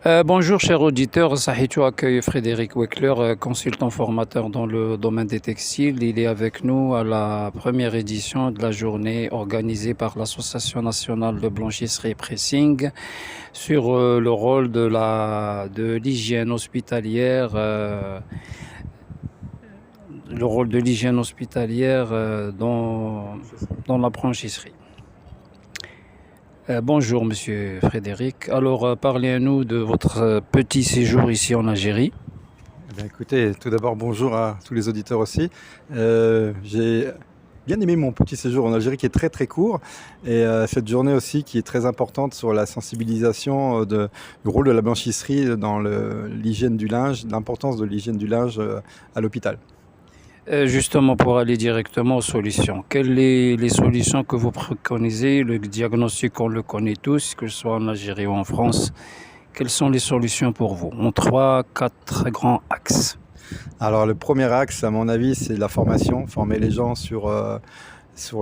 Bonjour chers auditeurs, Sahito accueille Frédéric Weckler, consultant formateur dans le domaine des textiles. Il est avec nous à la première édition de la journée organisée par l'Association nationale de blanchisserie et pressing sur le rôle de l'hygiène hospitalière, dans la blanchisserie. Bonjour Monsieur Frédéric. Alors parlez-nous de votre petit séjour ici en Algérie. Écoutez, tout d'abord, bonjour à tous les auditeurs aussi. J'ai bien aimé mon petit séjour en Algérie qui est très très court et cette journée aussi qui est très importante sur la sensibilisation du rôle de la blanchisserie dans l'hygiène du linge, l'importance de l'hygiène du linge à l'hôpital. Justement pour aller directement aux solutions. Quelles sont les solutions que vous préconisez? Le diagnostic, on le connaît tous, que ce soit en Algérie ou en France. Quelles sont les solutions pour vous en 3, 4 grands axes? Alors le premier axe, à mon avis, c'est la formation, former les gens sur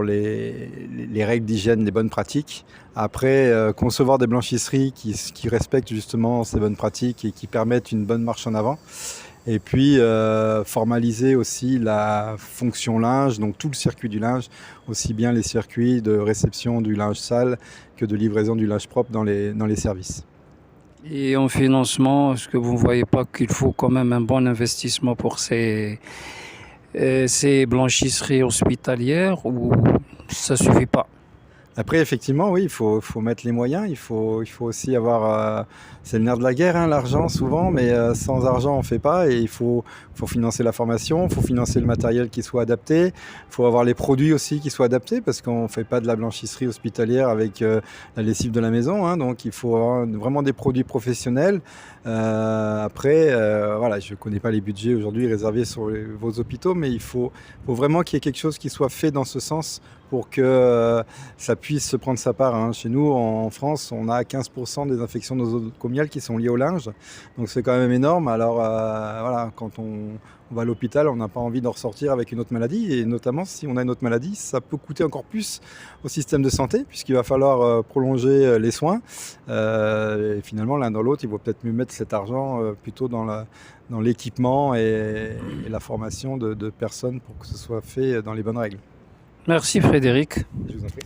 les règles d'hygiène, les bonnes pratiques. Après, concevoir des blanchisseries qui respectent justement ces bonnes pratiques et qui permettent une bonne marche en avant. Et puis formaliser aussi la fonction linge, donc tout le circuit du linge, aussi bien les circuits de réception du linge sale que de livraison du linge propre dans les services. Et en financement, est-ce que vous ne voyez pas qu'il faut quand même un bon investissement pour ces blanchisseries hospitalières ou ça ne suffit pas? Après, effectivement, oui, il faut mettre les moyens, il faut aussi avoir, c'est le nerf de la guerre, hein, l'argent souvent, mais sans argent on ne fait pas et il faut financer la formation, il faut financer le matériel qui soit adapté, il faut avoir les produits aussi qui soient adaptés parce qu'on ne fait pas de la blanchisserie hospitalière avec la lessive de la maison, hein, donc il faut avoir vraiment des produits professionnels. Après, voilà, je ne connais pas les budgets aujourd'hui réservés sur vos hôpitaux, mais il faut vraiment qu'il y ait quelque chose qui soit fait dans ce sens pour que ça puisse se prendre sa part, hein. Chez nous, en France, on a 15% des infections nosocomiales qui sont liées au linge. Donc c'est quand même énorme. Alors voilà, quand on va à l'hôpital, on n'a pas envie d'en ressortir avec une autre maladie. Et notamment, si on a une autre maladie, ça peut coûter encore plus au système de santé, puisqu'il va falloir prolonger les soins. Et finalement, l'un dans l'autre, il vaut peut-être mieux mettre cet argent plutôt dans l'équipement et la formation de personnes pour que ce soit fait dans les bonnes règles. Merci Frédéric. Je vous en prie.